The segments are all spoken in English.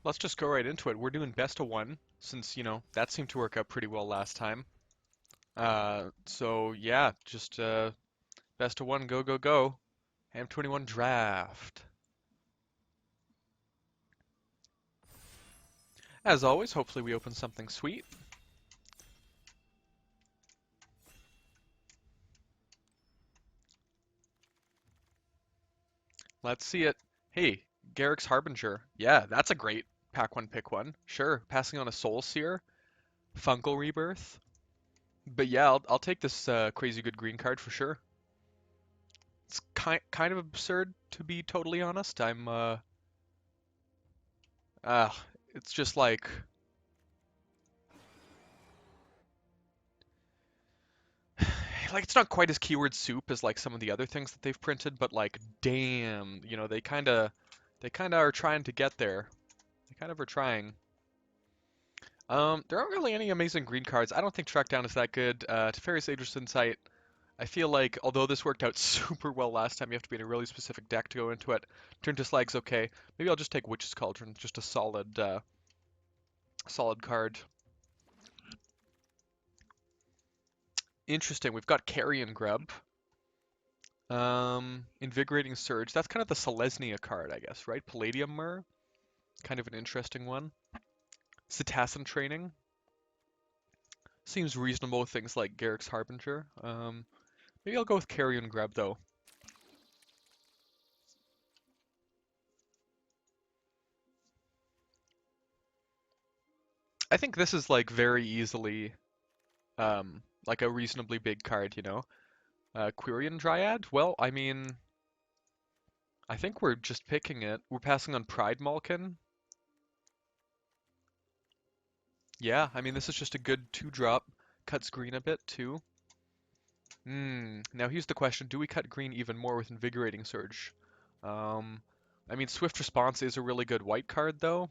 Let's just go right into it. We're doing best of one, since, that seemed to work out pretty well last time. So yeah, just best of one, go, go, go. M21 draft. As always, hopefully we open something sweet. Let's see it. Hey, Garrick's Harbinger. Yeah, that's a great pack one, pick one. Sure, passing on a Soul Seer, Fungal Rebirth. But yeah, I'll take this crazy good green card for sure. It's kind of absurd to be totally honest. Uh, it's just like it's not quite as keyword soup as like some of the other things that they've printed, but like damn, they kind of are trying to get there. They kind of are trying. There aren't really any amazing green cards. I don't think Track Down is that good. Teferi's Aegis Insight. I feel like although this worked out super well last time, you have to be in a really specific deck to go into it. Turn to Slag's okay. Maybe I'll just take Witch's Cauldron, just a solid card. Interesting. We've got Carrion Grub. Invigorating Surge. That's kind of the Selesnya card, I guess, right? Palladium Myrrh. Kind of an interesting one. Cetacean Training. Seems reasonable with things like Garrick's Harbinger. Maybe I'll go with Carrion Grub, though. I think this is like very easily like a reasonably big card, you know? Quirion Dryad? Well, I mean, I think we're just picking it. We're passing on Pride Malkin. Yeah, I mean, this is just a good 2-drop. Cuts green a bit, too. Now here's the question, do we cut green even more with Invigorating Surge? Um, I mean, Swift Response is a really good white card, though.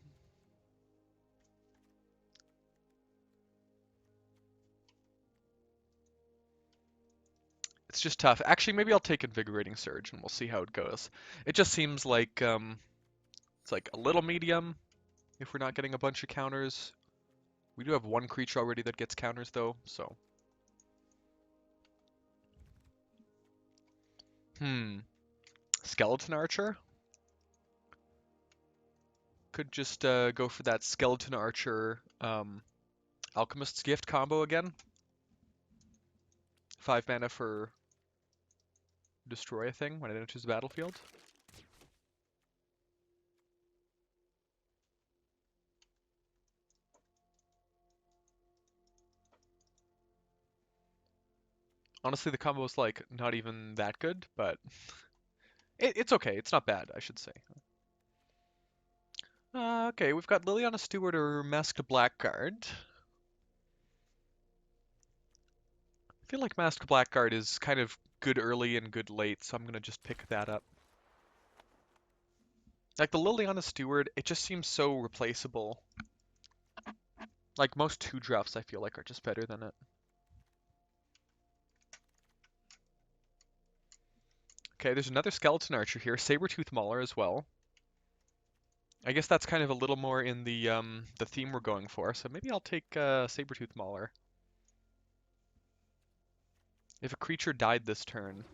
It's just tough. Actually, maybe I'll take Invigorating Surge and we'll see how it goes. It just seems like it's like a little medium if we're not getting a bunch of counters. We do have one creature already that gets counters though, so. Hmm. Skeleton Archer? Could just go for that Skeleton Archer Alchemist's Gift combo again. 5 mana for destroy a thing when it enters the battlefield. Honestly, the combo is like not even that good, but it's okay. It's not bad, I should say. Okay, we've got Liliana Stewart or Masked Blackguard. I feel like Masked Blackguard is kind of good early and good late, so I'm gonna just pick that up. Like the Liliana Stewart, it just seems so replaceable. Like most 2-drops I feel like are just better than it. Okay, there's another Skeleton Archer here, Saber-Tooth Mauler as well. I guess that's kind of a little more in the theme we're going for, so maybe I'll take Saber-Tooth Mauler. If a creature died this turn.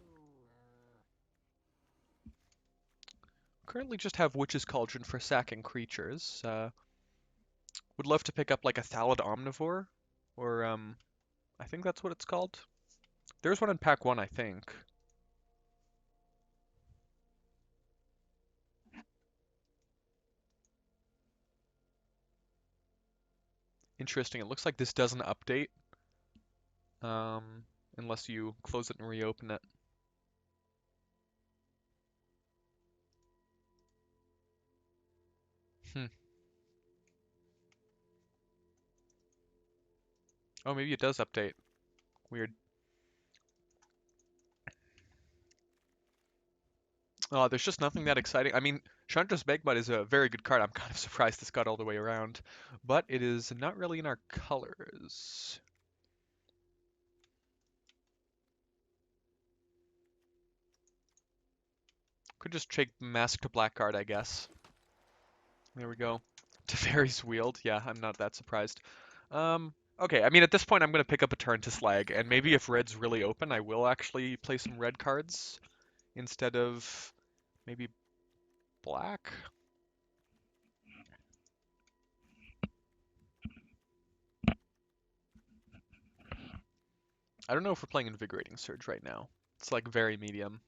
Currently just have Witch's Cauldron for sacking creatures. Would love to pick up like a Thallid Omnivore, or I think that's what it's called. There's one in pack 1, I think. Interesting, it looks like this doesn't update, um, unless you close it and reopen it. Hmm. Oh, maybe it does update. Weird. There's just nothing that exciting. I mean, Chandra's Megmud is a very good card. I'm kind of surprised this got all the way around, but it is not really in our colors. Could just take Masked Blackguard, I guess. There we go. Teferi's Wield. Yeah, I'm not that surprised. Okay, I mean, at this point, I'm going to pick up a turn to Slag, and maybe if red's really open, I will actually play some red cards instead of maybe black. I don't know if we're playing Invigorating Surge right now. It's like very medium.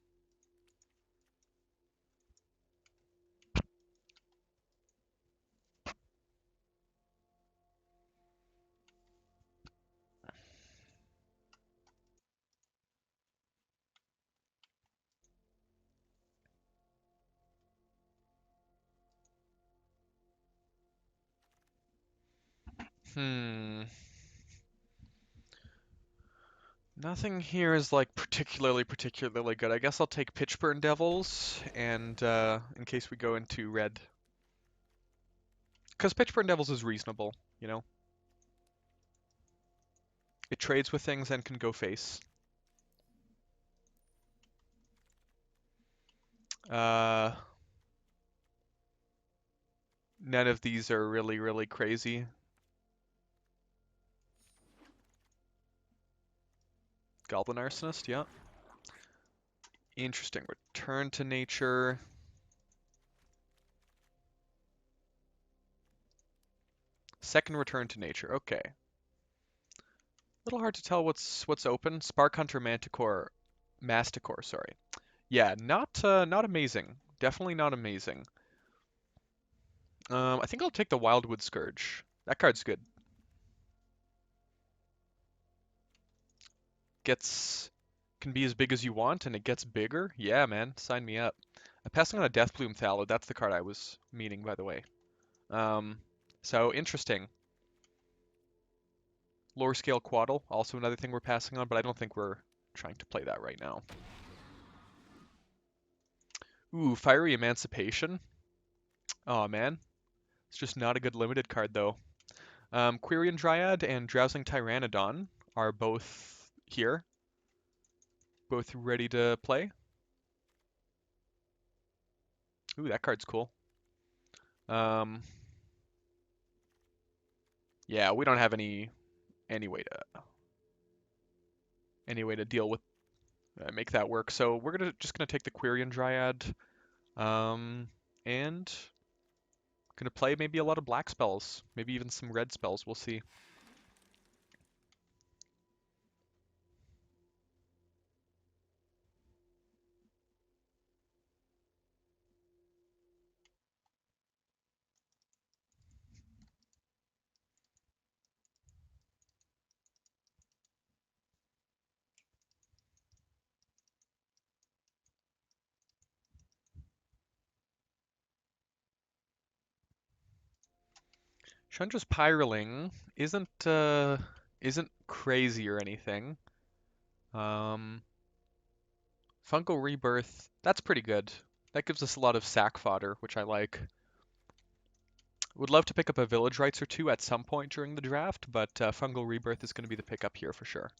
Hmm. Nothing here is like particularly good. I guess I'll take Pitchburn Devils and in case we go into red. Because Pitchburn Devils is reasonable, you know? It trades with things and can go face. Uh, None of these are really crazy. Goblin Arsonist, yeah. Interesting. Return to nature. Second return to nature. Okay. A little hard to tell what's open. Spark Hunter Masticore, sorry. Yeah, not amazing. Definitely not amazing. I think I'll take the Wildwood Scourge. That card's good. Can be as big as you want, and it gets bigger. Yeah, man, sign me up. I'm passing on a Deathbloom Thallow. That's the card I was meaning, by the way. Um, so interesting. Lower scale Quaddle, also another thing we're passing on, but I don't think we're trying to play that right now. Ooh, Fiery Emancipation. Oh man, it's just not a good limited card though. Quirion Dryad and Drowsing Tyrannodon are both here, both ready to play. Ooh, that card's cool. Um, yeah, we don't have any way to deal with make that work. So we're just gonna take the Quirion Dryad, and gonna play maybe a lot of black spells, maybe even some red spells. We'll see. Chandra's Pyroling isn't crazy or anything. Um, Fungal Rebirth, that's pretty good. That gives us a lot of sack fodder, which I like. Would love to pick up a Village Rites or two at some point during the draft, but Fungal Rebirth is going to be the pickup here for sure.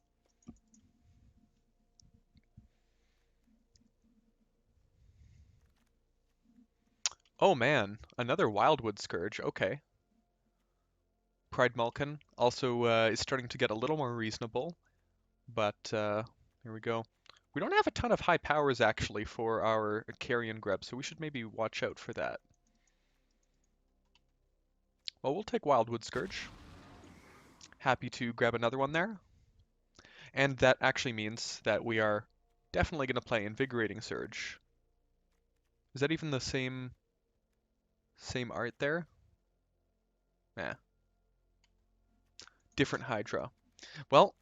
Oh man, another Wildwood Scourge. Okay. Pride Malkin also is starting to get a little more reasonable, but here we go. We don't have a ton of high powers actually for our Carrion Grub, so we should maybe watch out for that. Well, we'll take Wildwood Scourge. Happy to grab another one there. And that actually means that we are definitely going to play Invigorating Surge. Is that even the same art there? Nah. Different Hydra. Well,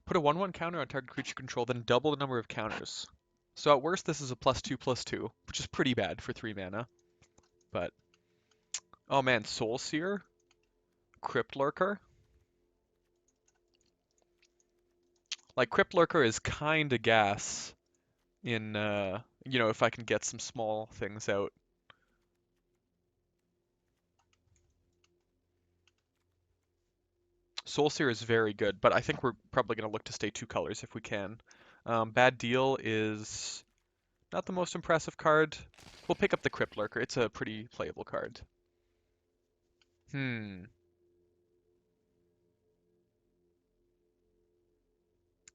put a 1/1 counter on target creature control, then double the number of counters. So at worst, this is a +2/+2, which is pretty bad for 3 mana. But, oh man, Soul Seer? Crypt Lurker? Like, Crypt Lurker is kinda gas in, if I can get some small things out. Soulseer is very good, but I think we're probably going to look to stay 2 colors if we can. Bad Deal is not the most impressive card. We'll pick up the Crypt Lurker. It's a pretty playable card. Hmm.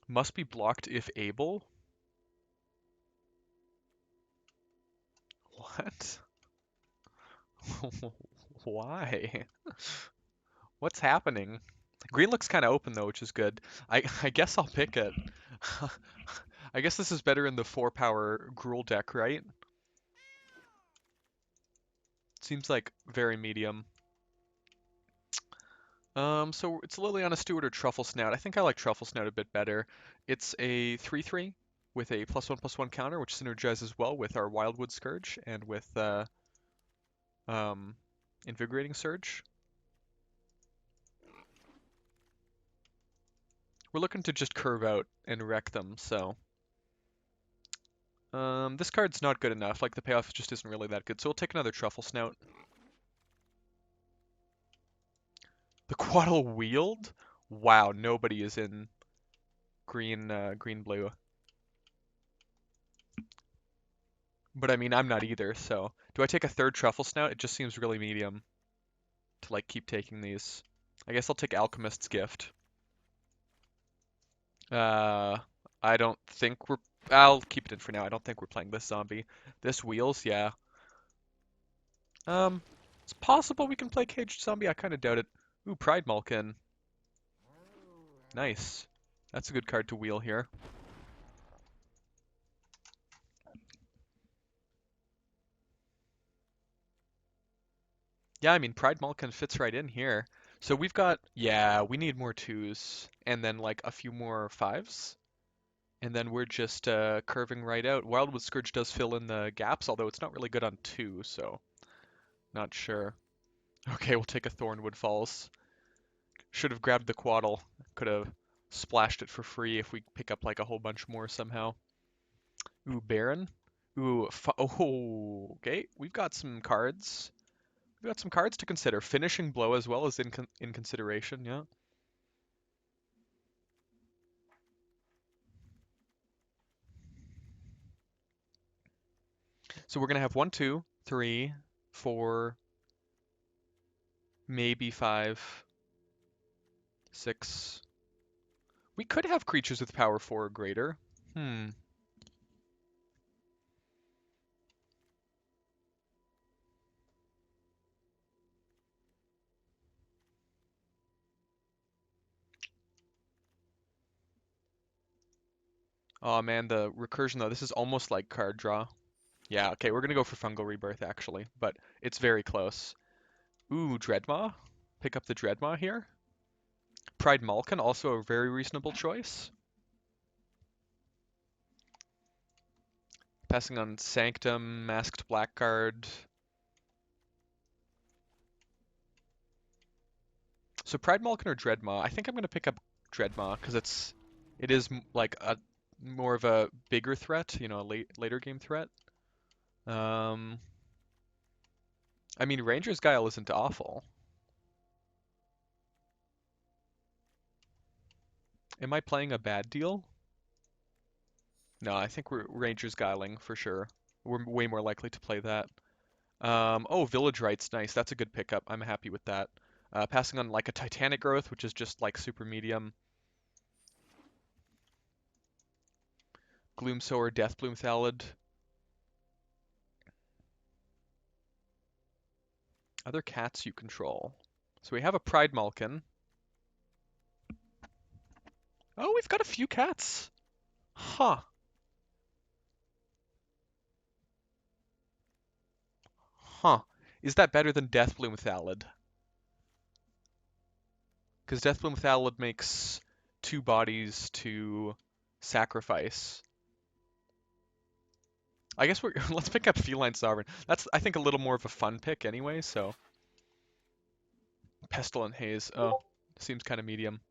Must be blocked if able? What? Why? What's happening? Green looks kind of open though, which is good. I guess I'll pick it. I guess this is better in the 4 power Gruul deck, right? Seems like very medium. So it's Liliana Stewart or Truffle Snout. I think I like Truffle Snout a bit better. It's a 3/3 with a +1/+1 counter, which synergizes well with our Wildwood Scourge and with um, Invigorating Surge. We're looking to just curve out and wreck them, so this card's not good enough. Like the payoff just isn't really that good, so we'll take another Truffle Snout. The Quaddle Wield? Wow, nobody is in green blue. But I mean, I'm not either, so do I take a third Truffle Snout? It just seems really medium to like keep taking these. I guess I'll take Alchemist's Gift. Uh, I don't think we're. I'll keep it in for now. I don't think we're playing this zombie. This Wheels, yeah. Um, it's possible we can play Caged Zombie. I kind of doubt it. Ooh, Pride Malkin. Nice. That's a good card to wheel here. Yeah, I mean, Pride Malkin fits right in here. So we've got, yeah, we need more twos and then like a few more fives. And then we're just curving right out. Wildwood Scourge does fill in the gaps, although it's not really good on two, so not sure. Okay, we'll take a Thornwood Falls. Should have grabbed the Quaddle. Could have splashed it for free if we pick up like a whole bunch more somehow. Ooh, Baron. Ooh, oh, okay. We've got some cards. We've got some cards to consider. Finishing Blow as well as in consideration, yeah. So we're gonna have 1, 2, 3, 4, maybe 5, 6. We could have creatures with power 4 or greater. Hmm. Oh man, the recursion though, this is almost like card draw. Yeah, okay, we're gonna go for Fungal Rebirth actually, but it's very close. Ooh, Dreadmaw? Pick up the Dreadmaw here. Pride Malkin, also a very reasonable choice. Passing on Sanctum, Masked Blackguard. So Pride Malkin or Dreadmaw? I think I'm gonna pick up Dreadmaw because it is like a more of a bigger threat, you know, a later game threat. Um, I mean, Ranger's Guile isn't awful. Am I playing a bad deal? No, I think we're Ranger's Guiling for sure. We're way more likely to play that. Oh, Village Right's nice. That's a good pickup. I'm happy with that. Passing on like a Titanic Growth, which is just like super medium. Gloomsower, Deathbloom Thallid. Other cats you control. So we have a Pride Malkin. Oh, we've got a few cats. Huh. Huh. Is that better than Deathbloom Thallid? Because Deathbloom Thallid makes 2 bodies to sacrifice. I guess we're let's pick up Feline Sovereign. That's I think a little more of a fun pick anyway, so Pestilent Haze. Oh, seems kind of medium.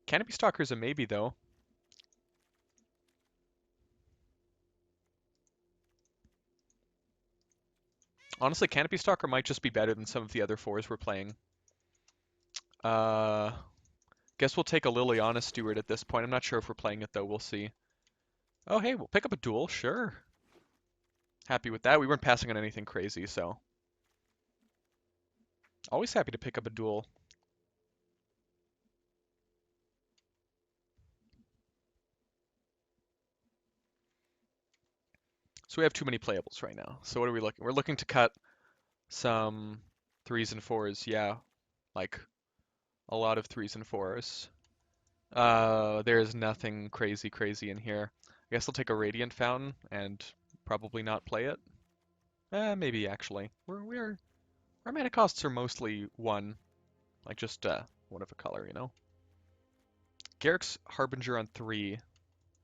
Canopy Stalker's a maybe though. Honestly, Canopy Stalker might just be better than some of the other fours we're playing. Uh, guess we'll take a Liliana Stewart at this point. I'm not sure if we're playing it though. We'll see. Oh, hey, we'll pick up a duel. Sure. Happy with that. We weren't passing on anything crazy, so. Always happy to pick up a duel. So we have too many playables right now. So what are we looking? We're looking to cut some 3s and 4s. Yeah, like a lot of 3s and 4s. There's nothing crazy in here. I guess I'll take a Radiant Fountain and probably not play it. Maybe actually. Our mana costs are mostly one, like just one of a color, you know. Garrick's Harbinger on 3,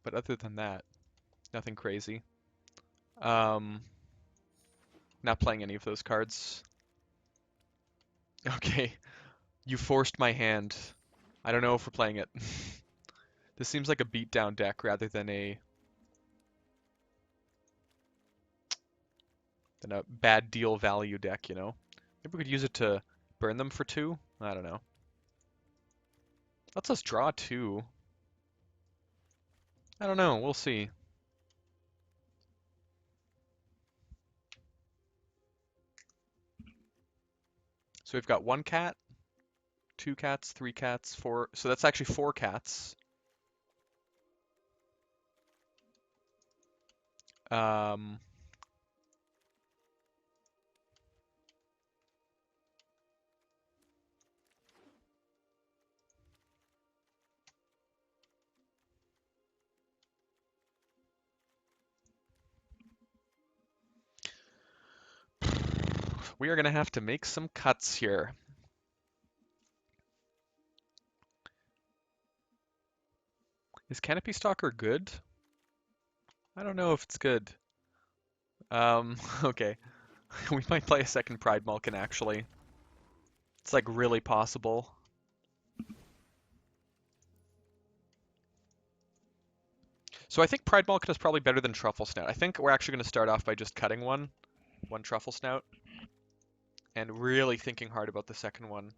but other than that, nothing crazy. Um, Not playing any of those cards. Okay, you forced my hand. I don't know if we're playing it. This seems like a beatdown deck rather than a bad deal value deck, you know? Maybe we could use it to burn them for 2? I don't know. Lets us draw 2. I don't know, we'll see. So we've got 1 cat, 2 cats, 3 cats, 4. So that's actually 4 cats. Um, we are going to have to make some cuts here. Is Canopy Stalker good? I don't know if it's good. Okay. We might play a second Pride Malkin, actually. It's like really possible. So I think Pride Malkin is probably better than Truffle Snout. I think we're actually going to start off by just cutting one Truffle Snout, and really thinking hard about the second one.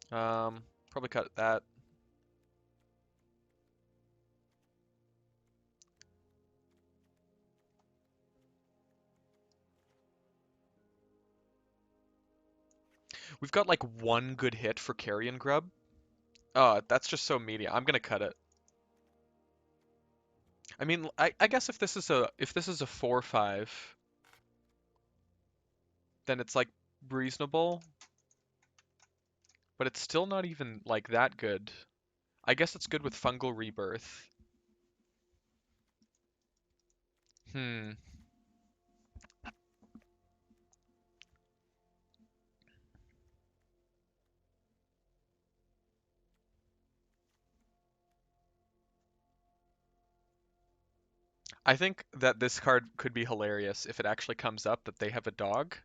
Probably cut that. We've got like one good hit for Carrion Grub. Oh, that's just so meaty. I'm gonna cut it. I mean, I guess if this is a 4/5, then it's like reasonable, but it's still not even like that good. I guess it's good with Fungal Rebirth. Hmm. I think that this card could be hilarious if it actually comes up that they have a dog.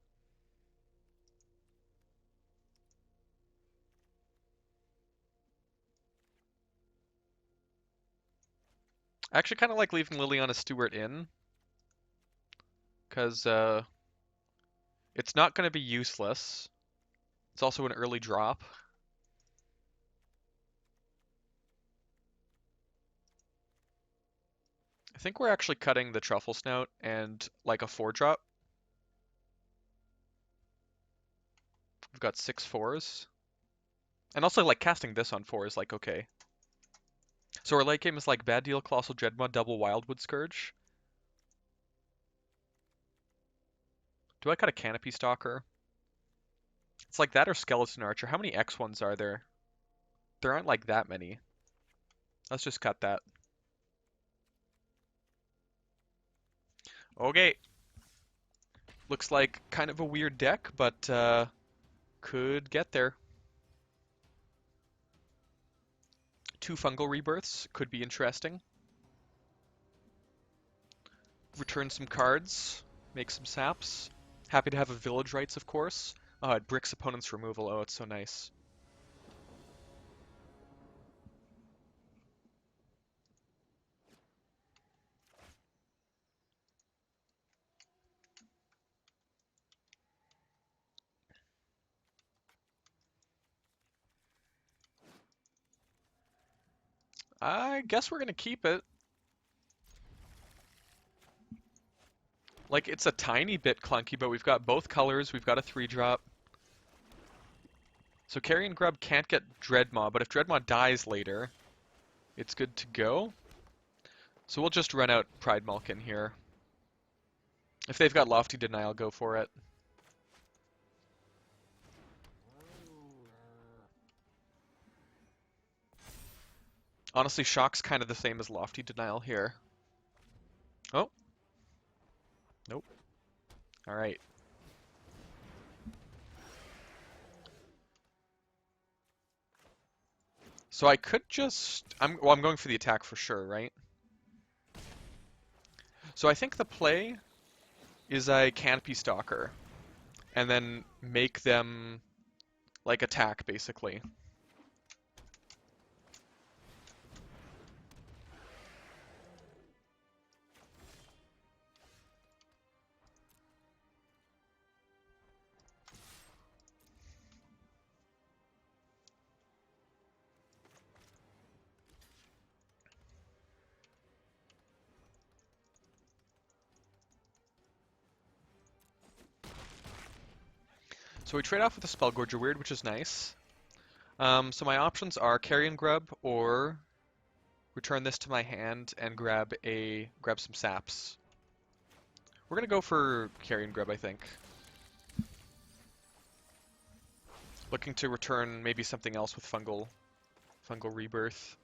I actually kind of like leaving Liliana Stewart in, because it's not going to be useless. It's also an early drop. I think we're actually cutting the Truffle Snout and like a 4-drop. We've got 6 4s. And also like casting this on 4 is like okay. So our late game is like Bad Deal, Colossal Dreadmud, double Wildwood Scourge. Do I cut a Canopy Stalker? It's like that or Skeleton Archer. How many X1s are there? There aren't like that many. Let's just cut that. Okay. Looks like kind of a weird deck, but could get there. 2 Fungal Rebirths could be interesting. Return some cards, make some saps. Happy to have a Village Rites, of course. It bricks opponent's removal. Oh, it's so nice. I guess we're gonna keep it. Like, it's a tiny bit clunky, but we've got both colors. We've got a 3-drop. So Carrion Grub can't get Dreadmaw, but if Dreadmaw dies later, it's good to go. So we'll just run out Pride Malkin here. If they've got Lofty Denial, go for it. Honestly, Shock's kind of the same as Lofty Denial here. Oh. Nope. Alright. So I could just... I'm going for the attack for sure, right? So I think the play is I Canopy Stalker, and then make them, like, attack, basically. So we trade off with a Spellgorger Weird, which is nice. So my options are Carrion Grub or return this to my hand and grab some saps. We're gonna go for Carrion Grub, I think. Looking to return maybe something else with Fungal Rebirth.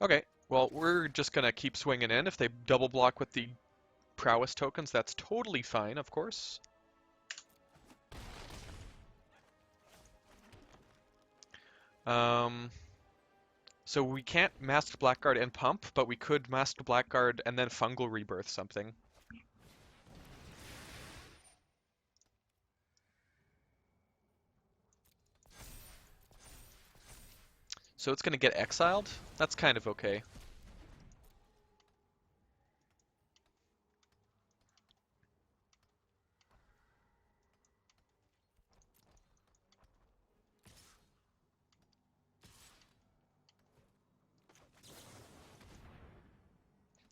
Okay, well, we're just gonna keep swinging in. If they double block with the prowess tokens, that's totally fine, of course. So we can't Masked Blackguard and pump, but we could Masked Blackguard and then Fungal Rebirth something. So it's gonna get exiled? That's kind of okay.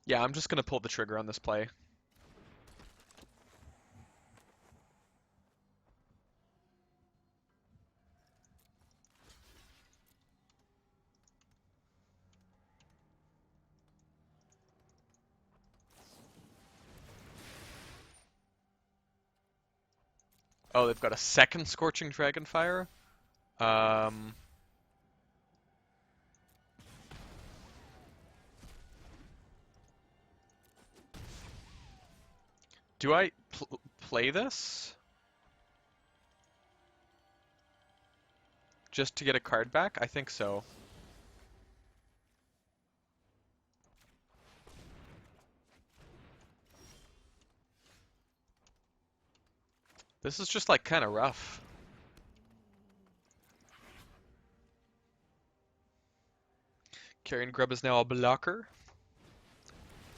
Yeah, I'm just gonna pull the trigger on this play. Oh, they've got a second Scorching Dragonfire? Um... Do I play this? Just to get a card back? I think so. This is just like kind of rough. Carrion Grub is now a blocker.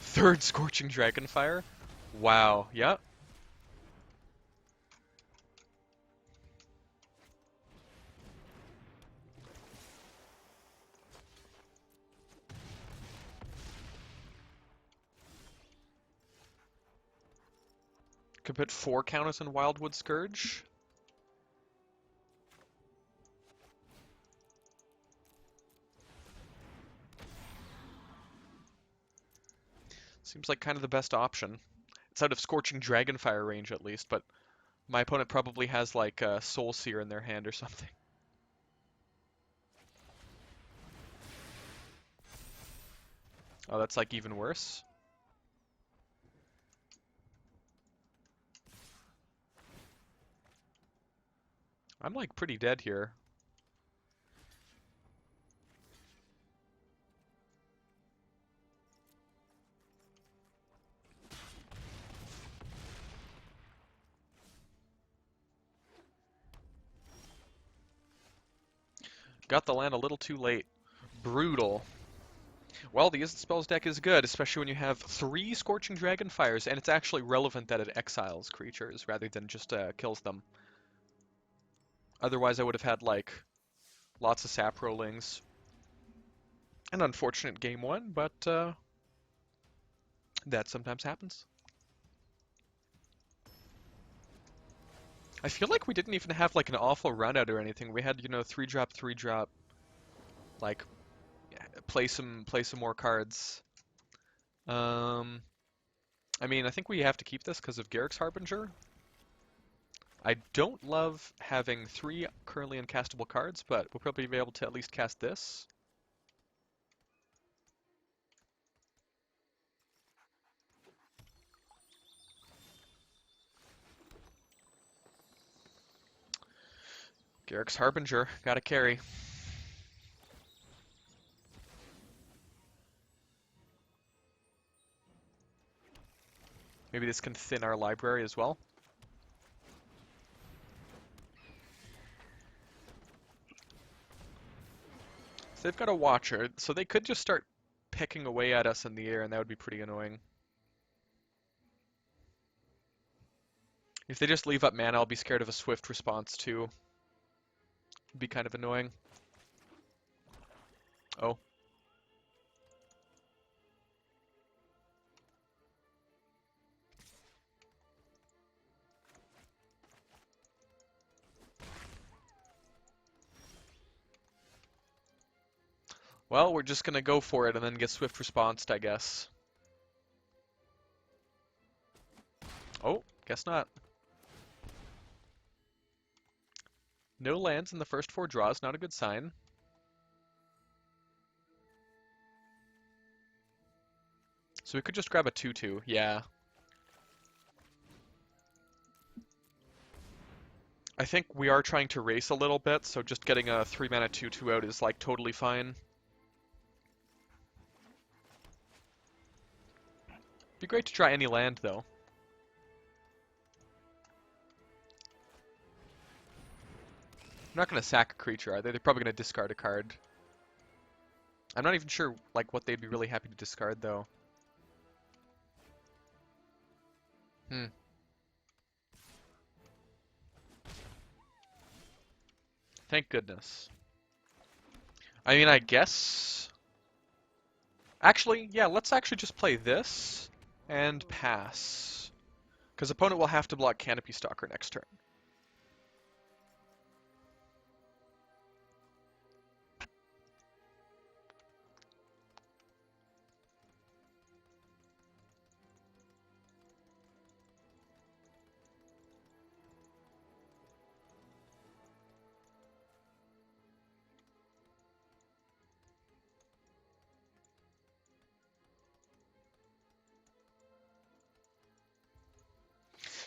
Third Scorching Dragonfire. Wow, yep. Could put 4 counters in Wildwood Scourge. Seems like kind of the best option. It's out of Scorching Dragonfire range at least, but my opponent probably has like a Soul Seer in their hand or something. Oh, that's like even worse. I'm like pretty dead here. Got the land a little too late. Brutal. Well, the Instant Spells deck is good, especially when you have 3 Scorching Dragonfires, and it's actually relevant that it exiles creatures rather than just kills them. Otherwise, I would have had, like, lots of sap rollings. An unfortunate game 1, but That sometimes happens. I feel like we didn't even have like an awful run out or anything. We had, 3 drop, like play some more cards. Um, I mean, I think we have to keep this because of Garrick's Harbinger. I don't love having 3 currently uncastable cards, but we'll probably be able to at least cast this. Garrick's Harbinger, gotta carry. Maybe this can thin our library as well. So they've got a Watcher, so they could just start picking away at us in the air, and that would be pretty annoying. If they just leave up mana, I'll be scared of a swift response too. It'd be kind of annoying. Oh. Well, we're just gonna go for it and then get swift responsed, I guess. Oh, guess not. No lands in the first 4 draws, not a good sign. So we could just grab a 2/2, yeah. I think we are trying to race a little bit, so just getting a 3-mana 2/2 out is like totally fine. Be great to try any land though. They're not gonna sack a creature, are they? They're probably gonna discard a card. I'm not even sure like what they'd be really happy to discard though. Hmm. Thank goodness. I mean, I guess... Actually, yeah, let's actually just play this and pass. Because opponent will have to block Canopy Stalker next turn.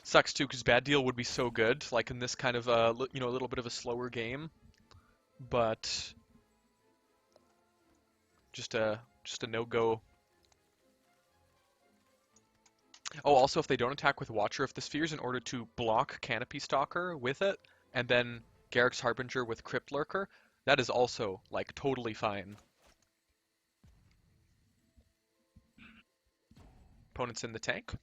Sucks too, because Bad Deal would be so good, like in this kind of a little bit of a slower game, but just a no-go. Oh, also if they don't attack with Watcher, if the sphere's in order to block Canopy Stalker with it, and then Garrick's Harbinger with Crypt Lurker, that is also like totally fine. Opponent's in the tank.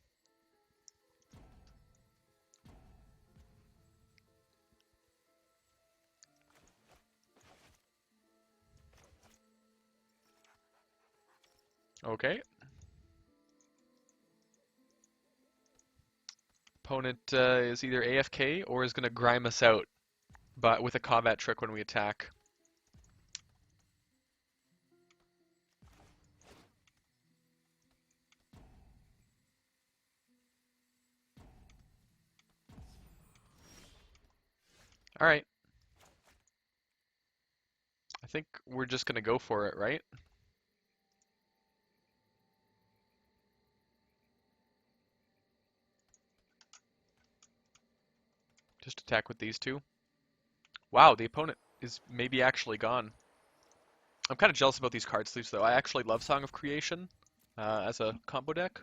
Okay. Opponent is either AFK or is going to grime us out, but with a combat trick when we attack. Alright. I think we're just going to go for it, right? Just attack with these two. Wow, the opponent is maybe actually gone. I'm kind of jealous about these card sleeves, though. I actually love Song of Creation as a combo deck.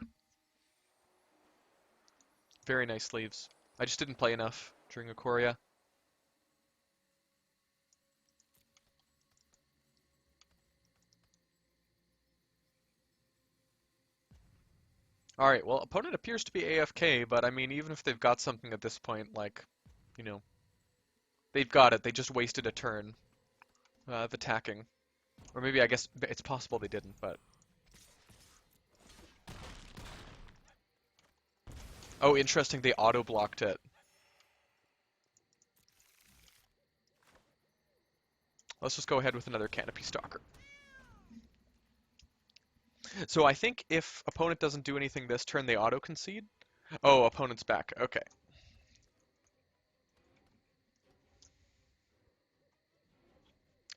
Very nice sleeves. I just didn't play enough during Ikoria. Alright, well, opponent appears to be AFK, but I mean, even if they've got something at this point, like, you know, they've got it. They just wasted a turn of attacking. Or maybe I guess it's possible they didn't, but... Oh, interesting. They auto-blocked it. Let's just go ahead with another Canopy Stalker. So I think if opponent doesn't do anything this turn, they auto-concede. Oh, opponent's back. Okay.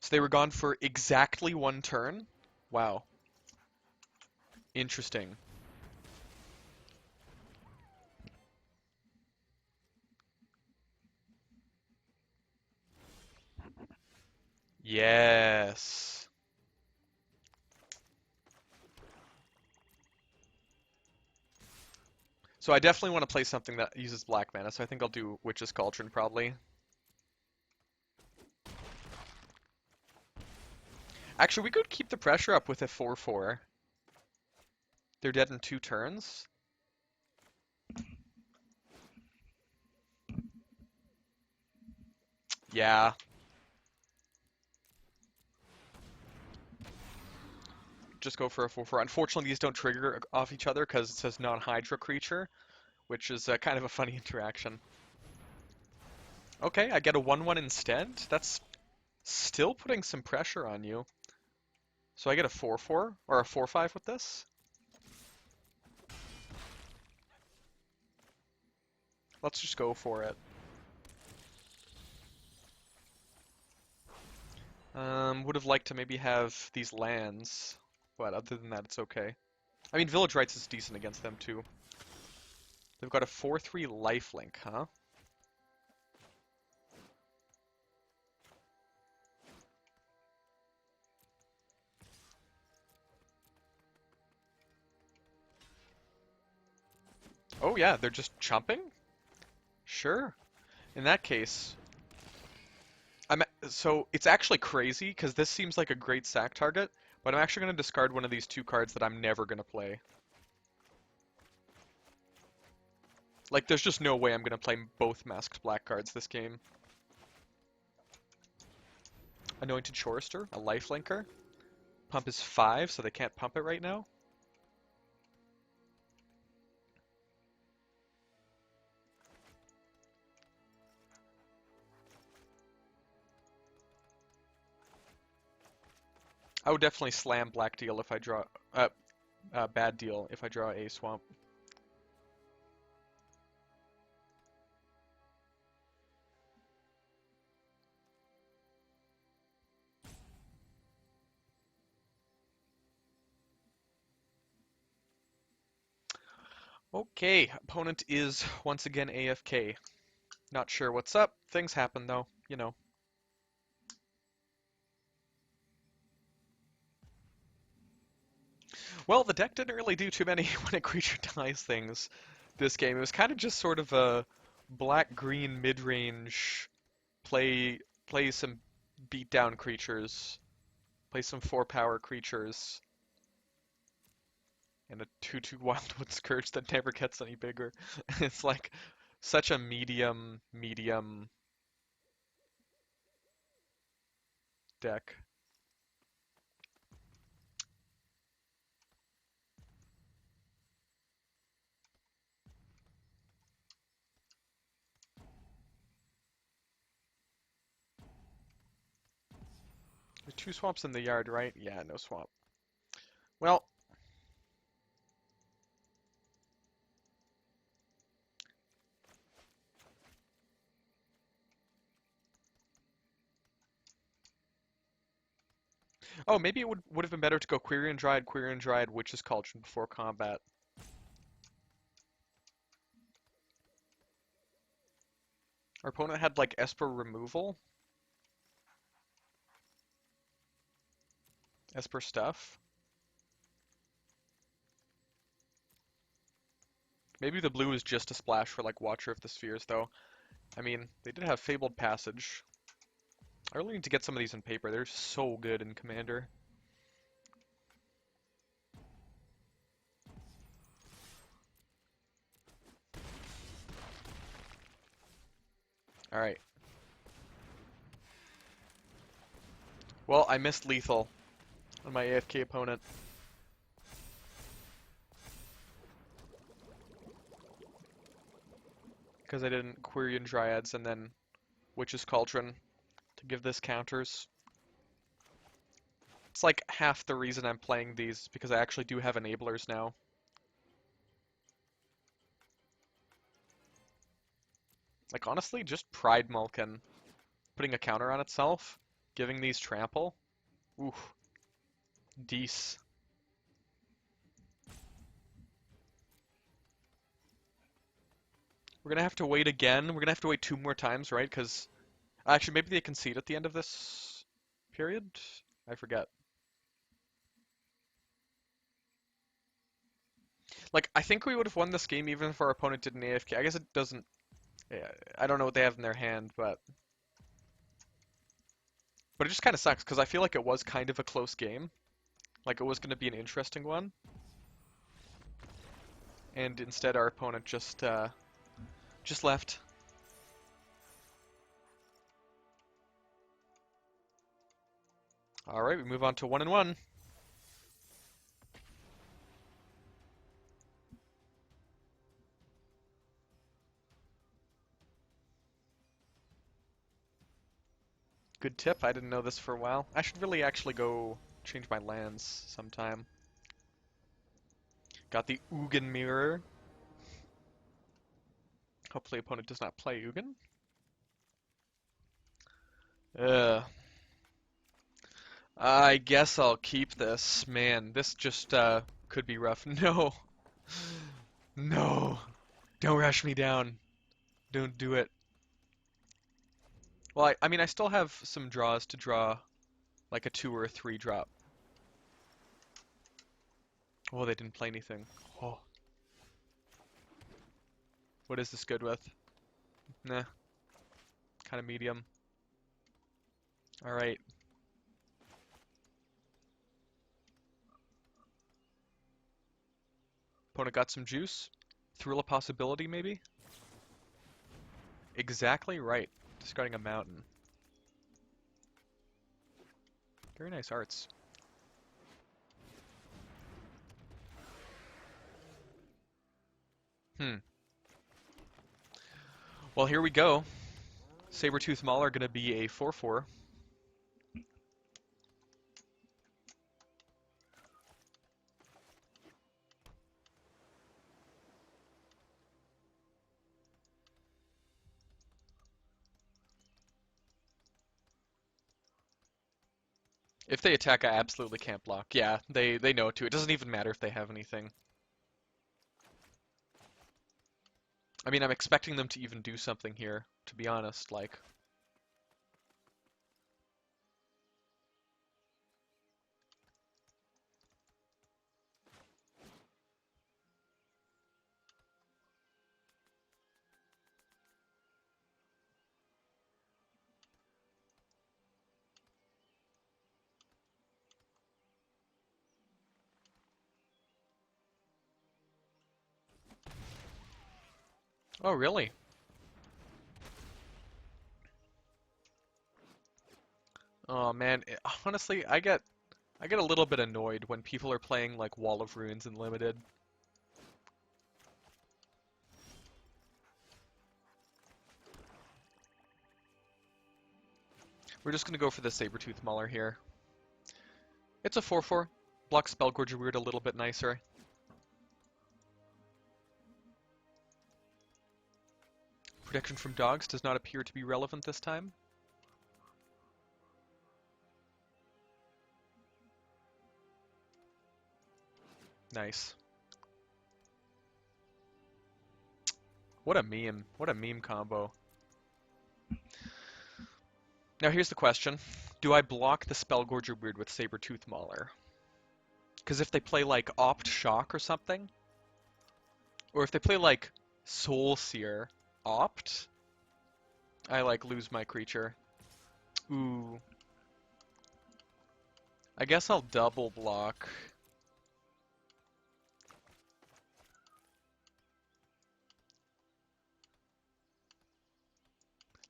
So they were gone for exactly one turn? Wow. Interesting. Yes. So I definitely want to play something that uses black mana, so I think I'll do Witch's Cauldron probably. Actually, we could keep the pressure up with a 4/4. They're dead in 2 turns. Yeah. Just go for a 4/4. Unfortunately, these don't trigger off each other because it says non-Hydra creature, which is kind of a funny interaction. Okay, I get a 1/1 instead. That's still putting some pressure on you. So I get a 4/4 or a 4/5 with this. Let's just go for it. Would have liked to maybe have these lands, but other than that, it's okay. I mean, Village Rights is decent against them too. They've got a 4/3 lifelink, huh? Oh yeah, they're just chumping? Sure. In that case, so it's actually crazy because this seems like a great sack target, but I'm actually going to discard one of these 2 cards that I'm never going to play. Like, there's just no way I'm going to play both Masked Black cards this game. Anointed Chorister, a lifelinker. Pump is 5, so they can't pump it right now. I would definitely slam Black Deal if I draw... Bad Deal if I draw a Swamp. Okay, opponent is once again AFK. Not sure what's up. Things happen though, you know. Well, the deck didn't really do too many when a creature dies things this game. It was kind of just sort of a black-green mid-range play some beat down creatures, play some 4-power creatures, and a 2/2 Wildwood Scourge that never gets any bigger. It's like such a medium deck. There's 2 swamps in the yard, right? Yeah, no swamp. Well, oh, maybe it would have been better to go Quirion Dryad, Witch's Cauldron before combat. Our opponent had like Esper removal, Esper stuff. Maybe the blue is just a splash for like Watcher of the Spheres, though. I mean, they did have Fabled Passage. I really need to get some of these in paper. They're so good in Commander. Alright. Well, I missed lethal on my AFK opponent. because I didn't Quirion Dryads and then Witch's Cauldron to give this counters. It's like half the reason I'm playing these, because I actually do have enablers now. Like, honestly, just Pride Mulkin, putting a counter on itself, giving these trample. Oof. Dece. We're gonna have to wait again. We're gonna have to wait 2 more times, right? Because, actually, maybe they concede at the end of this period? I forget. Like, I think we would have won this game even if our opponent didn't AFK. I guess it doesn't... Yeah, I don't know what they have in their hand, but... But it just kind of sucks, because I feel like it was kind of a close game. Like, it was going to be an interesting one. And instead our opponent just left. Alright, we move on to 1-1. Good tip, I didn't know this for a while. I should really actually go change my lands sometime. Got the Ugin Mirror. Hopefully opponent does not play Ugin. I guess I'll keep this. Man, this just could be rough. No. No. Don't rush me down. Don't do it. Well, I mean, I still have some draws to draw, like a 2 or a 3 drop. Oh, they didn't play anything. Oh. What is this good with? Nah. Kind of medium. Alright. Opponent got some juice. Thrill a possibility, maybe? Exactly right. Discarding a mountain. Very nice arts. Well, here we go. Sabertooth Maul are going to be a 4/4. If they attack, I absolutely can't block. Yeah, they know to. It doesn't even matter if they have anything. I mean, I'm expecting them to even do something here, to be honest, like... Oh, really? Oh man, honestly, I get a little bit annoyed when people are playing like Wall of Ruins in Limited. We're just gonna go for the Sabertooth Mauler here. It's a 4/4. Blocks Spellgorger Weird a little bit nicer. Protection from dogs does not appear to be relevant this time. Nice. What a meme. What a meme combo. Now here's the question. Do I block the Spellgorger Weird with Sabertooth Mauler? Because if they play like Opt Shock or something, or if they play like Soul Seer Opt, I like lose my creature. Ooh. I guess I'll double block.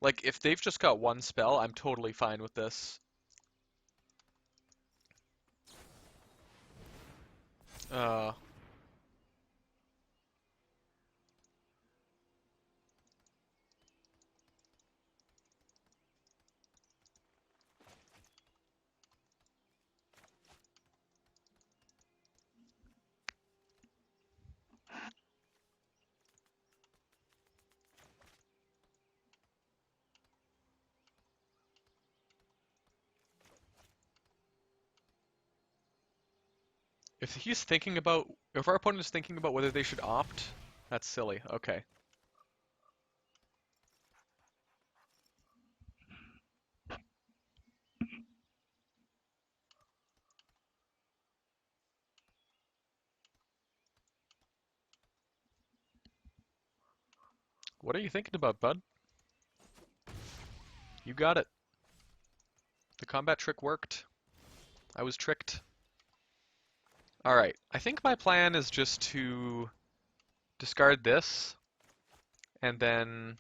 Like, if they've just got one spell, I'm totally fine with this. Uh, If our opponent is thinking about whether they should opt, that's silly. Okay. What are you thinking about, bud? You got it. The combat trick worked. I was tricked. Alright, I think my plan is just to discard this, and then,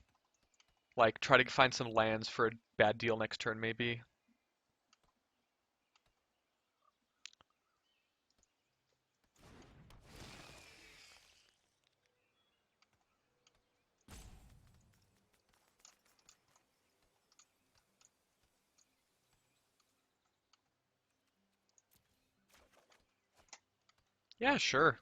like, try to find some lands for a bad deal next turn, maybe. Yeah, sure.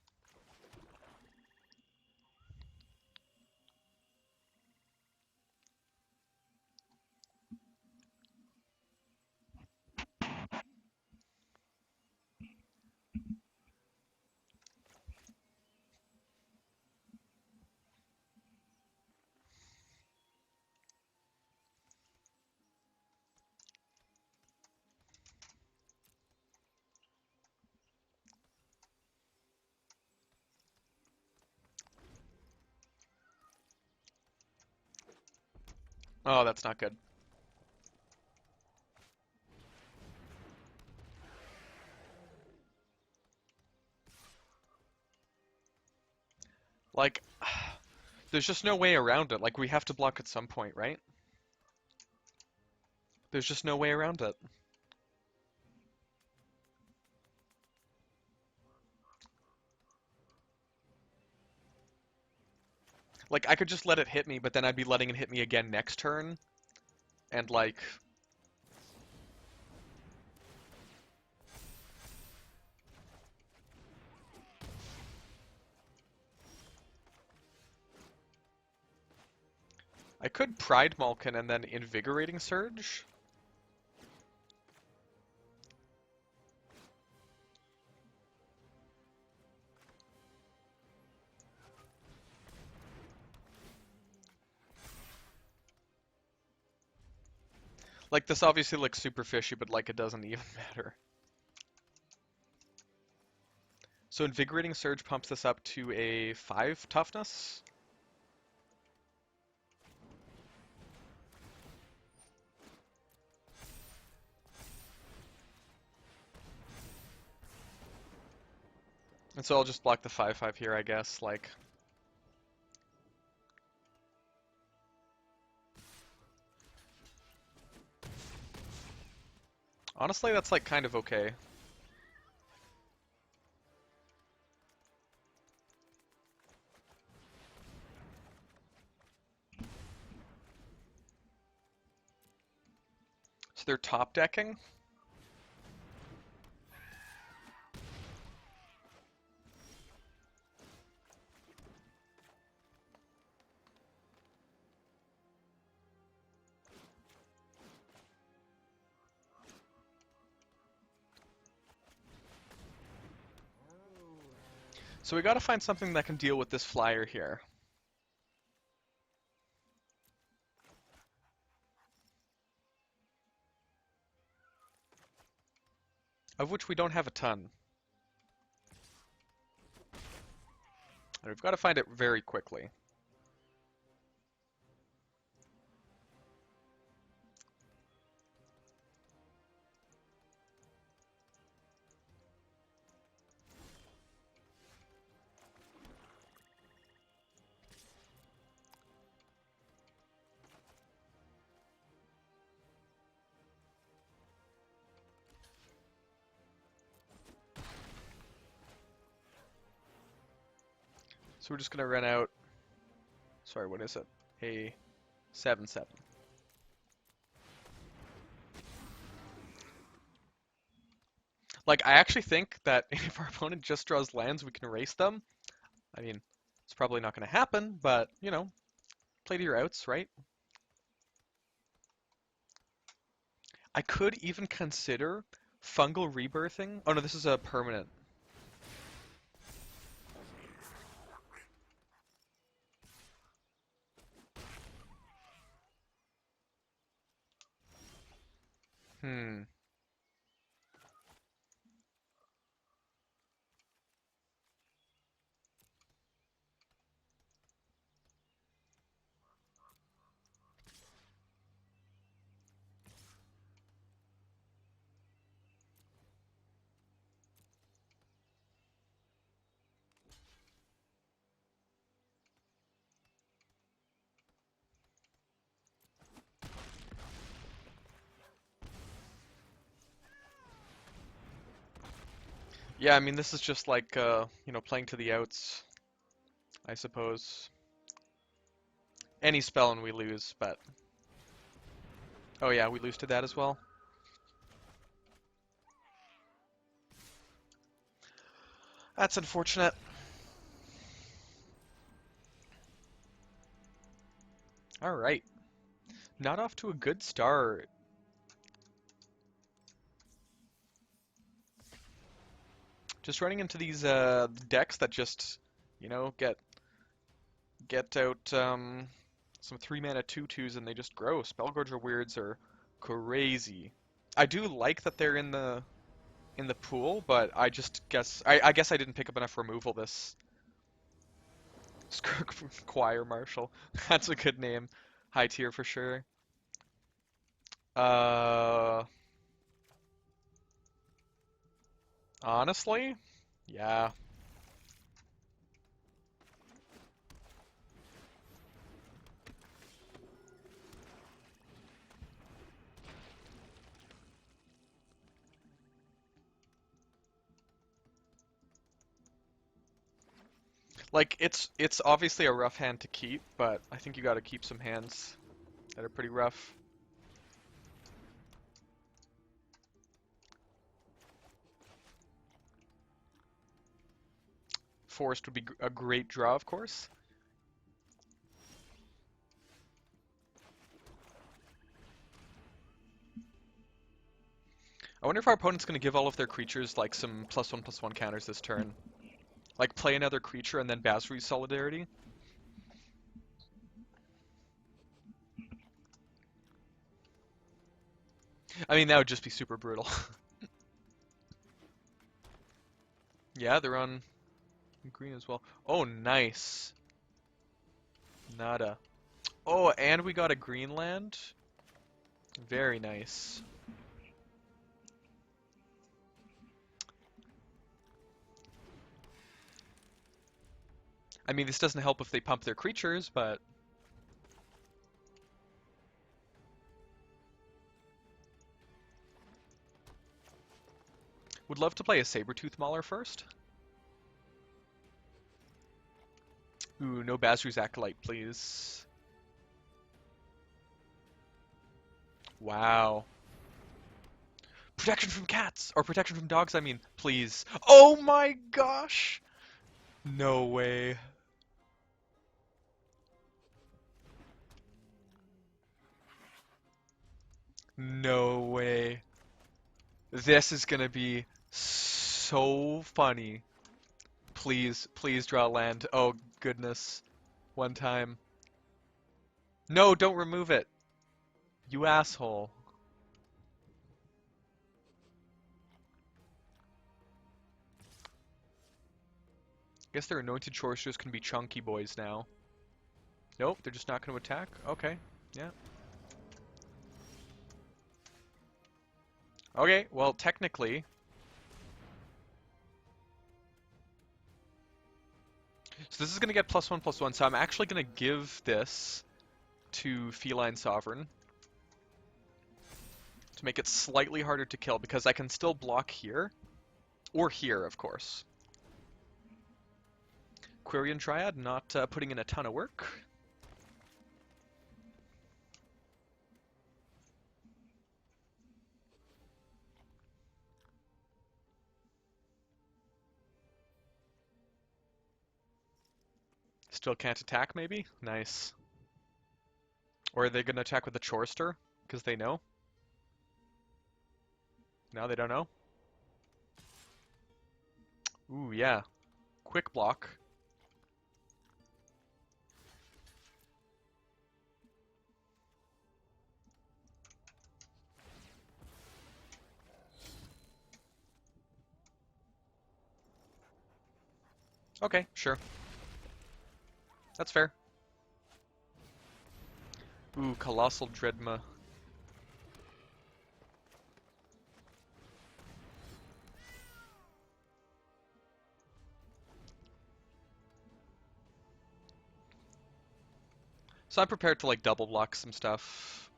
Oh, that's not good. Like, there's just no way around it. Like, we have to block at some point, right? There's just no way around it. Like, I could just let it hit me, but then I'd be letting it hit me again next turn, and like, I could Pride Malkin and then Invigorating Surge. Like, this obviously looks super fishy, but like, it doesn't even matter. So Invigorating Surge pumps this up to a 5 toughness. And so I'll just block the 5/5 here, I guess, like... Honestly, that's like kind of okay. So they're top decking? So we gotta find something that can deal with this flyer here. Of which we don't have a ton. And we've got to find it very quickly. So we're just gonna run out. Sorry, what is it? A 7/7. Like, I actually think that if our opponent just draws lands, we can erase them. I mean, it's probably not gonna happen, but, you know, play to your outs, right? I could even consider fungal rebirthing. Oh no, this is a permanent. Yeah, I mean, this is just like, you know, playing to the outs, I suppose. Any spell and we lose, but... Oh yeah, we lose to that as well. That's unfortunate. Alright. Not off to a good start. Just running into these decks that just, you know, get out some 3-mana 2/2s and they just grow. Spellgorger Weirds are crazy. I do like that they're in the pool, but I just guess I guess I didn't pick up enough removal this Choir Marshal. That's a good name. High tier for sure. Uh, Honestly, yeah. Like it's obviously a rough hand to keep, but I think you got to keep some hands that are pretty rough. Forest would be a great draw, of course. I wonder if our opponent's going to give all of their creatures like some +1/+1 counters this turn. Like play another creature and then Basri's Solidarity. I mean, that would just be super brutal. Yeah, they're on green as well. Oh, nice. Nada. Oh, and we got a green land. Very nice. I mean, this doesn't help if they pump their creatures, but... Would love to play a Sabertooth Mauler first. Ooh, no Basri's Acolyte, please. Wow. Protection from cats! Or protection from dogs, I mean. Please. Oh my gosh! No way. No way. This is gonna be so funny. Please, please draw land. Oh, goodness. One time. No, don't remove it. You asshole. Guess their anointed sorcerers can be chunky boys now. Nope, they're just not going to attack? Okay, yeah. Okay, well, technically... So this is going to get +1/+1, so I'm actually going to give this to Feline Sovereign to make it slightly harder to kill, because I can still block here, or here, of course. Quirion Triad, not putting in a ton of work. Still can't attack, maybe? Nice. Or are they going to attack with the Chorister? Because they know? No, they don't know? Ooh, yeah. Quick block. Okay, sure. That's fair. Ooh, Colossal Dreadma. So I'm prepared to like double block some stuff.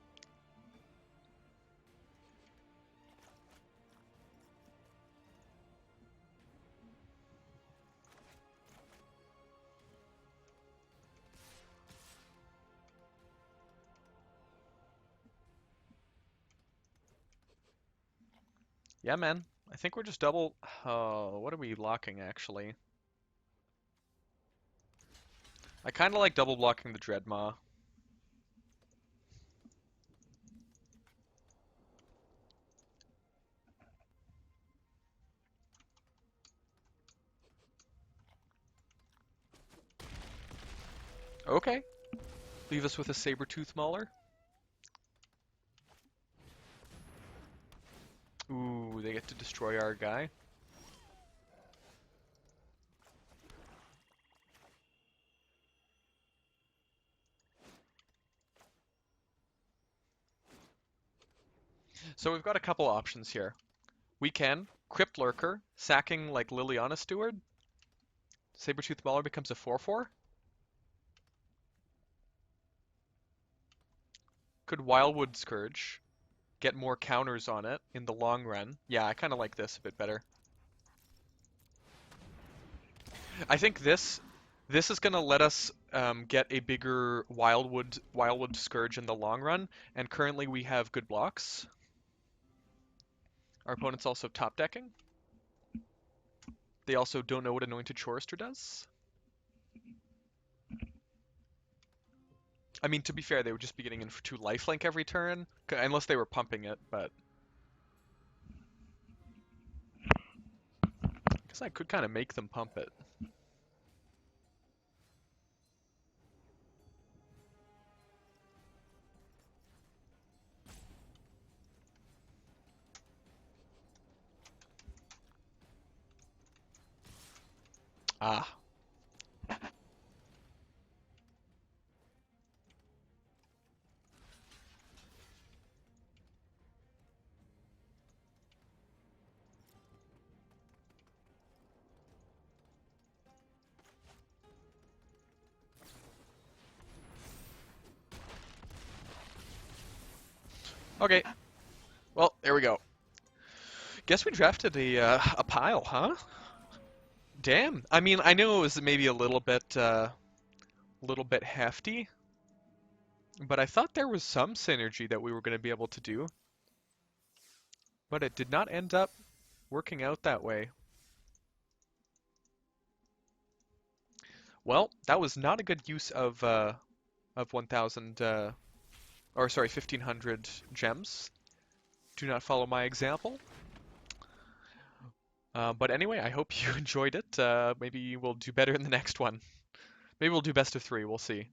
Yeah, man. I think we're just double... Oh, what are we locking, actually? I kind of like double blocking the Dreadmaw. Okay. Leave us with a Saber-tooth Mauler. Ooh, they get to destroy our guy. So we've got a couple options here. We can Crypt Lurker, sacking like Liliana Steward. Saber-tooth Mauler becomes a 4/4. Could Wildwood Scourge get more counters on it in the long run? Yeah, I kind of like this a bit better. I think this is going to let us get a bigger Wildwood Scourge in the long run, and currently we have good blocks. Our opponent's also top decking. They also don't know what Anointed Chorister does. I mean, to be fair, they would just be getting in for 2 lifelink every turn, unless they were pumping it, but I guess I could kind of make them pump it. Ah. Okay. Well, there we go. Guess we drafted a pile, huh? Damn. I mean, I knew it was maybe a little bit hefty, but I thought there was some synergy that we were going to be able to do. But it did not end up working out that way. Well, that was not a good use of 1,000 or sorry, 1,500 gems. Do not follow my example. But anyway, I hope you enjoyed it. Maybe we'll do better in the next one. Maybe we'll do best of 3. We'll see.